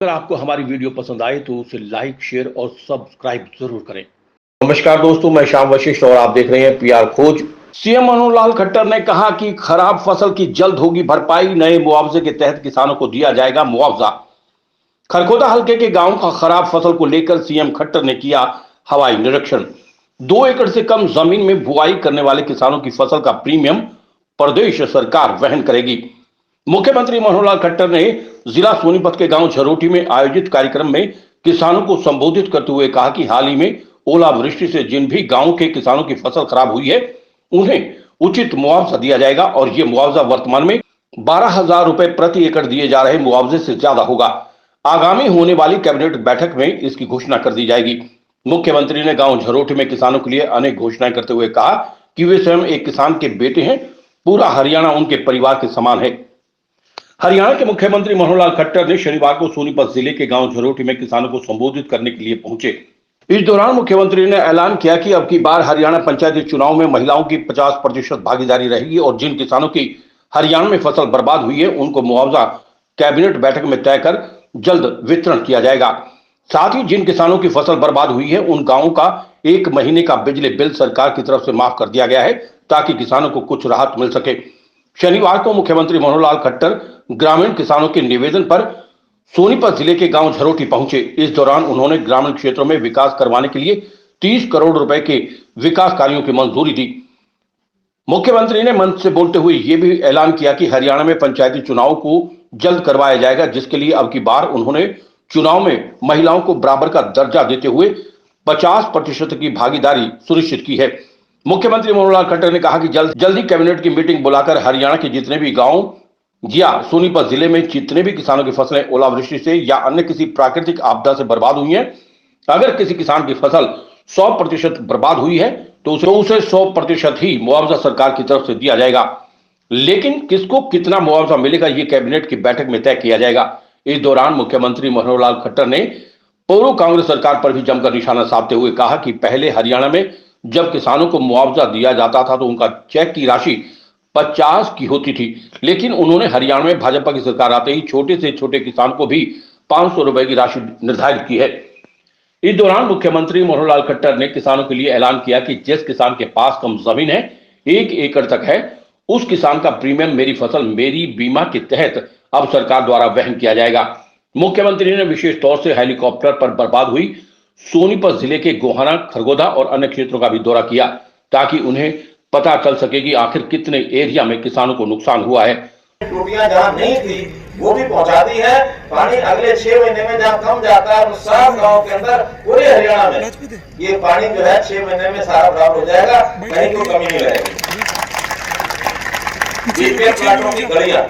अगर आपको हमारी वीडियो पसंद आए तो उसे लाइक, शेयर और सब्सक्राइब जरूर करें। नमस्कार दोस्तों, मैं श्याम वशिष्ठ और आप देख रहे हैं पीआर खोज। सीएम मनोहर लाल खट्टर ने कहा कि खराब फसल की जल्द होगी भरपाई, नए मुआवजे के तहत किसानों को दिया जाएगा मुआवजा। खरखोदा हल्के के गांव का खराब फसल को लेकर सीएम खट्टर ने किया हवाई निरीक्षण। 2 एकड़ से कम जमीन में बुआई करने वाले किसानों की फसल का प्रीमियम प्रदेश सरकार वहन करेगी। मुख्यमंत्री मनोहर लाल खट्टर ने जिला सोनीपत के गांव झरोटी में आयोजित कार्यक्रम में किसानों को संबोधित करते हुए कहा कि हाल ही में ओलावृष्टि से जिन भी गांव के किसानों की फसल खराब हुई है उन्हें उचित मुआवजा दिया जाएगा और ये मुआवजा वर्तमान में 12,000 रुपए प्रति एकड़ दिए जा रहे मुआवजे से ज्यादा होगा। आगामी होने वाली कैबिनेट बैठक में इसकी घोषणा कर दी जाएगी। मुख्यमंत्री ने गांव झरोटी में किसानों के लिए अनेक घोषणाएं करते हुए कहा कि वे स्वयं एक किसान के बेटे हैं, पूरा हरियाणा उनके परिवार के समान है। हरियाणा के मुख्यमंत्री मनोहर लाल खट्टर ने शनिवार को सोनीपत जिले के गांव झरोटी में किसानों को संबोधित करने के लिए पहुंचे। इस दौरान मुख्यमंत्री ने ऐलान किया कि अब की बार हरियाणा पंचायती चुनाव में महिलाओं की 50% भागीदारी रहेगी और जिन किसानों की हरियाणा में फसल बर्बाद हुई है उनको मुआवजा कैबिनेट बैठक में तय कर जल्द वितरण किया जाएगा। साथ ही जिन किसानों की फसल बर्बाद हुई है उन गांवों का 1 महीने का बिजली बिल सरकार की तरफ से माफ कर दिया गया है ताकि किसानों को कुछ राहत मिल सके। शनिवार को मुख्यमंत्री मनोहर लाल खट्टर ग्रामीण किसानों के निवेदन पर सोनीपत जिले के गांव झरोटी पहुंचे। इस दौरान उन्होंने ग्रामीण क्षेत्रों में विकास करवाने के लिए 30 करोड़ रुपए के विकास कार्यों की मंजूरी दी। मुख्यमंत्री ने मंच से बोलते हुए यह भी ऐलान किया कि हरियाणा में पंचायती चुनाव को जल्द करवाया जाएगा, जिसके लिए अब की बार उन्होंने चुनाव में महिलाओं को बराबर का दर्जा देते हुए 50% की भागीदारी सुनिश्चित की है। मुख्यमंत्री मनोहर लाल खट्टर ने कहा कि जल्दी कैबिनेट की मीटिंग बुलाकर हरियाणा के जितने भी गांव या सोनीपत जिले में जितने भी किसानों की फसलें ओलावृष्टि से या अन्य किसी प्राकृतिक आपदा से बर्बाद हुई हैं, अगर किसी किसान की फसल 100% बर्बाद हुई है तो उसे 100% ही मुआवजा सरकार की तरफ से दिया जाएगा। लेकिन किसको कितना मुआवजा मिलेगा ये कैबिनेट की बैठक में तय किया जाएगा। इस दौरान मुख्यमंत्री मनोहर लाल खट्टर ने पूर्व कांग्रेस सरकार पर भी जमकर निशाना साधते हुए कहा कि पहले हरियाणा में जब किसानों को मुआवजा दिया जाता था तो उनका चेक की राशि 50 की होती थी, लेकिन उन्होंने हरियाणा में भाजपा की सरकार आते ही छोटे से छोटे किसान को भी 500 रुपए की राशि निर्धारित की है। इस दौरान मुख्यमंत्री मनोहर लाल खट्टर ने किसानों के लिए ऐलान किया कि जिस किसान के पास कम जमीन है, 1 एकड़ तक है, उस किसान का प्रीमियम मेरी फसल मेरी बीमा के तहत अब सरकार द्वारा वहन किया जाएगा। मुख्यमंत्री ने विशेष तौर से हेलीकॉप्टर पर बर्बाद हुई सोनीपत जिले के गोहाना, खरगोदा और अन्य क्षेत्रों का भी दौरा किया ताकि उन्हें पता चल सके कि आखिर कितने एरिया में किसानों को नुकसान हुआ है। टूटियां जहाँ नहीं थी वो भी पहुंचा दी है। पानी अगले 6 महीने में जहाँ कम जाता है उस सब गाँव के अंदर पूरे हरियाणा में ये पानी जो है 6 महीने में सारा बराबर हो जाएगा, कहीं कोई कमी नहीं रहेगी। प्लाटों की गड़ियां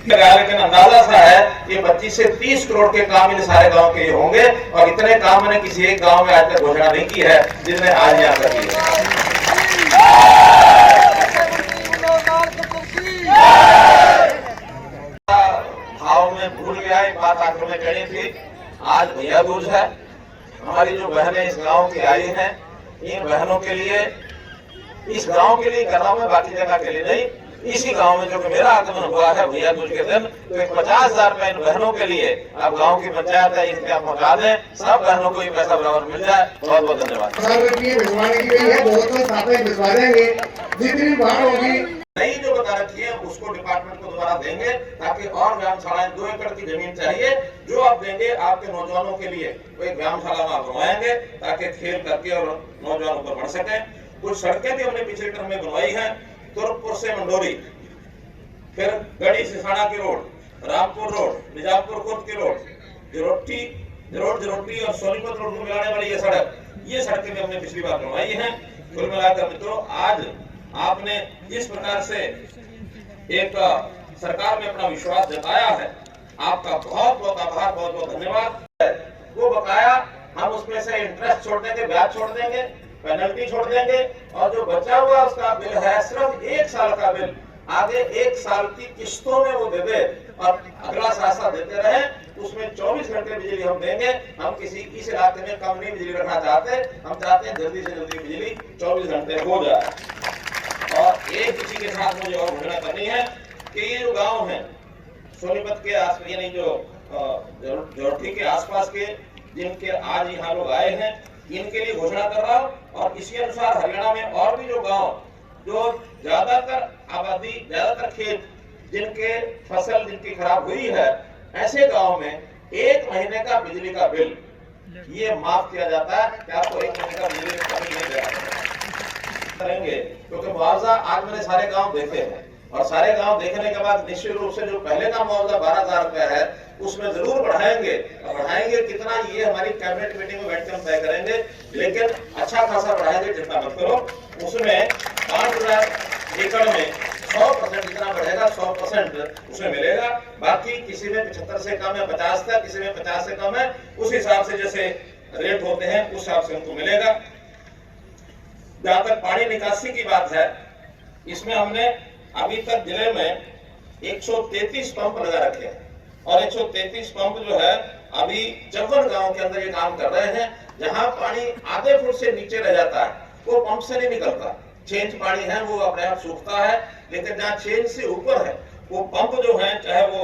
लेकिन अंदाजा सा है कि 25 से 30 करोड़ के काम इन सारे गांव के होंगे और इतने काम मैंने किसी एक गांव में आज तक घोषणा नहीं की है जिसने आज यहाँ कर की है। भाव में भूल गया, एक बात आखिर में कहनी थी। आज भैया दूज है, हमारी जो बहनें इस गांव की आई हैं, इन बहनों के लिए, इस गांव के लिए करना है, बाकी जगह के लिए नहीं। इसी गांव में जो कि मेरा आगमन हुआ है भैया दूज के दिन, तो 50,000 रुपए इन बहनों के लिए अब गांव की पंचायत है इनके आप पहुंचा दें, सब बहनों को ये पैसा बराबर मिल जाए। बहुत बहुत धन्यवाद। भिजवाने की गई है, दोस्तों साथ में भिजवा देंगे, जितनी बार होगी नहीं जो बता रखी है उसको डिपार्टमेंट को दोबारा देंगे ताकि और व्यायामशालाएं 2 एकड़ की जमीन चाहिए जो आप देंगे आपके नौजवानों के लिए, वो एक व्यायामशाला में आप बनवाएंगे ताकि खेल करके और नौजवान ऊपर बढ़ सके। कुछ सड़कें भी हमने पिछले टर्म में बनवाई है, तुरपुर से मंडोरी, फिर गढ़ी सिसाना की रोड, रामपुर रोड, निजामपुर खुर्द की रोड, झरोटी और सोनीपत रोड को मिलाने वाली ये सड़कें भी हमने पिछली बार बनवाई है। कुल मिलाकर मित्रों आज आपने जिस प्रकार से एक सरकार में अपना विश्वास जताया है, आपका बहुत बहुत आभार, बहुत बहुत धन्यवाद। वो बकाया हम उसमें से इंटरेस्ट छोड़ देंगे, ब्याज छोड़ देंगे, पेनल्टी छोड़ देंगे और जो बचा हुआ उसका बिल है सिर्फ 1 साल का बिल, आगे 1 साल की किस्तों में वो दे दे और अगला साल देते रहे। उसमें 24 घंटे बिजली हम देंगे। हम किसी इस इलाके में कम नहीं बिजली रखना चाहते, हम चाहते हैं जल्दी से जल्दी बिजली 24 घंटे हो जाए। और एक किसी के साथ मुझे और घोषणा करनी है कि ये जो गांव है सोनीपत के आस यानी जो जोरठी के आसपास के जिनके आज यहाँ लोग आए हैं, इनके लिए घोषणा कर रहा हूँ। और इसी अनुसार हरियाणा में और भी जो गांव जो ज्यादातर आबादी, ज्यादातर खेत जिनके फसल जिनकी खराब हुई है, ऐसे गांव में 1 महीने का बिजली का बिल ये माफ किया जाता है कि आपको 1 महीने का बिजली का बिल नहीं देना करेंगे। क्योंकि मुआवजा आज मैंने सारे गांव देखे हैं, और सारे गांव देखने के बाद निश्चित रूप से जो पहले का मुआवजा 12,000 रुपया है उसमें जरूर बढ़ाएंगे। बढ़ाएंगे कितना, ये हमारी कैबिनेट मीटिंग में बैठ कर हम तय करेंगे, लेकिन अच्छा खासा बढ़ाएंगे, चिंता मत करो। उसमें 5,000 एकड़ में 100% जितना बढ़ेगा 100% उसमें मिलेगा। बाकी किसी में 75 से कम है, 50 था, किसी में 50 से कम है, उस हिसाब से जैसे रेट होते हैं उस हिसाब से उनको मिलेगा। जहां तक पानी निकासी की बात है, इसमें हमने अभी तक जिले में 133 पंप लगा रखे हैं, और 133 पंप जो है अभी चौवन गांव के अंदर ये काम कर रहे हैं। जहां पानी आधे फुट से नीचे रह जाता है वो पंप से नहीं निकलता, चेंज पानी है वो अपने आप सूखता है। लेकिन जहां चेंज से ऊपर है वो पंप जो है, चाहे वो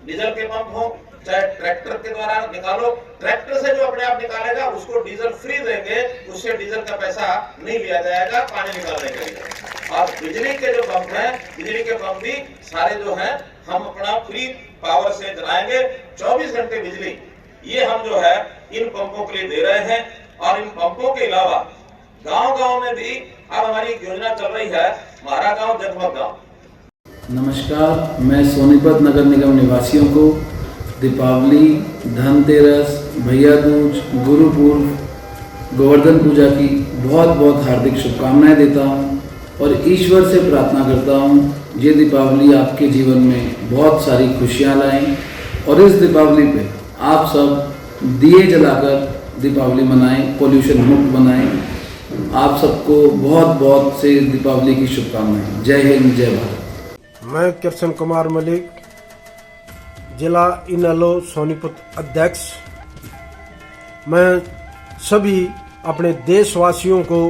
डीजल के पंप हो, चाहे ट्रैक्टर के द्वारा निकालो, ट्रैक्टर से जो अपने आप निकालेगा उसको डीजल फ्री देंगे, उससे डीजल का पैसा नहीं लिया जाएगा पानी निकालने के लिए। और बिजली के जो पंप हैं, बिजली के पंप भी सारे जो हैं हम अपना फ्री पावर से चलाएंगे। 24 घंटे बिजली ये हम जो है इन पंपों के लिए दे रहे हैं। और इन पंपों के अलावा गांव-गांव में भी अब हमारी योजना चल रही है, हमारा गांव जगमग गांव। नमस्कार, मैं सोनीपत नगर निगम निवासियों को दीपावली, धनतेरस, भैया दूज, गुरु पूर्व, गोवर्धन पूजा की बहुत बहुत हार्दिक शुभकामनाएं देता हूं, और ईश्वर से प्रार्थना करता हूं ये दीपावली आपके जीवन में बहुत सारी खुशियां लाएं, और इस दीपावली पे आप सब दिए जलाकर दीपावली मनाएं, पोल्यूशन मुक्त बनाएं। आप सबको बहुत बहुत से दीपावली की शुभकामनाएं। जय हिंद, जय भारत। मैं कृष्ण कुमार मलिक, जिला इनेलो सोनीपत अध्यक्ष। मैं सभी अपने देशवासियों को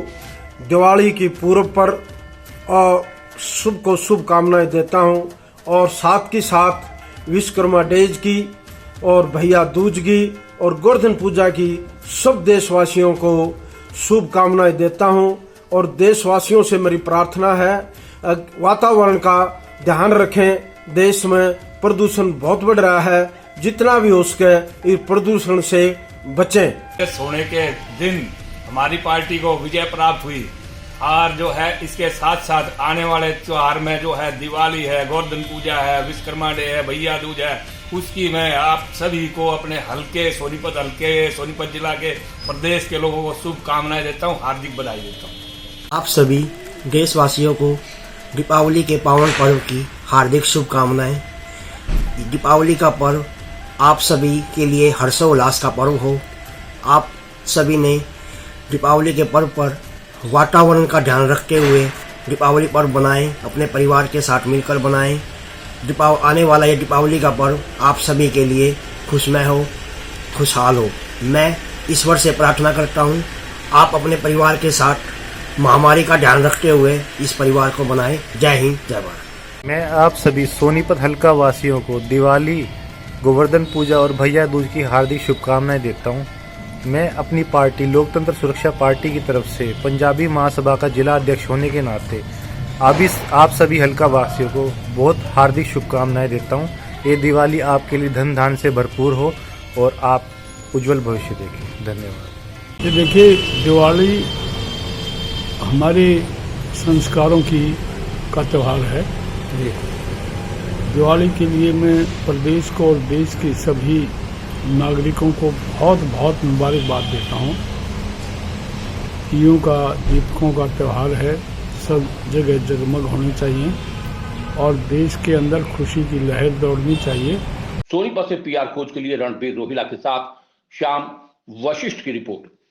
दिवाली की पूर्व पर शुभकामनाएं देता हूं, और साथ के साथ विश्वकर्मा डेज की और भैया दूज की और गोवर्धन पूजा की सब देशवासियों को शुभकामनाएं देता हूं। और देशवासियों से मेरी प्रार्थना है, वातावरण का ध्यान रखें। देश में प्रदूषण बहुत बढ़ रहा है, जितना भी हो सके इस प्रदूषण से बचें। सोने के दिन हमारी पार्टी को विजय प्राप्त हुई, और जो है इसके साथ साथ आने वाले त्योहार में जो है दिवाली है, गोवर्धन पूजा है, विश्वकर्मा डे है, भैया दूज है, उसकी मैं आप सभी को अपने सोनीपत जिला के प्रदेश के लोगों को शुभकामनाएं देता हूं, हार्दिक बधाई देता हूं। आप सभी देशवासियों को दीपावली के पावन पर्व की हार्दिक शुभकामनाएं। दीपावली का पर्व आप सभी के लिए हर्षोल्लास का पर्व हो। आप सभी ने दीपावली के पर्व पर वातावरण का ध्यान रखते हुए दीपावली पर्व बनाएं, अपने परिवार के साथ मिलकर बनाएं। आने वाला ये दीपावली का पर्व आप सभी के लिए खुशमय हो, खुशहाल हो। मैं ईश्वर से प्रार्थना करता हूँ आप अपने परिवार के साथ महामारी का ध्यान रखते हुए इस परिवार को बनाएं। जय हिंद, जय भारत। मैं आप सभी सोनीपत हल्का वासियों को दिवाली, गोवर्धन पूजा और भैया दूज की हार्दिक शुभकामनाएं देता हूं। मैं अपनी पार्टी लोकतंत्र सुरक्षा पार्टी की तरफ से पंजाबी महासभा का जिला अध्यक्ष होने के नाते आप सभी हल्का वासियों को बहुत हार्दिक शुभकामनाएं देता हूं। ये दिवाली आपके लिए धन धान से भरपूर हो और आप उज्जवल भविष्य देखें। धन्यवाद। ये देखिए, दिवाली हमारे संस्कारों का त्यौहार है। दिवाली के लिए मैं प्रदेश को और देश के सभी नागरिकों को बहुत बहुत मुबारकबाद देता हूँ। दियों का, दीपकों का त्यौहार है, सब जगह जगमग होनी चाहिए और देश के अंदर खुशी की लहर दौड़नी चाहिए। सोनीपत से पीआर खोज के लिए रणबीर रोहिला के साथ श्याम वशिष्ठ की रिपोर्ट।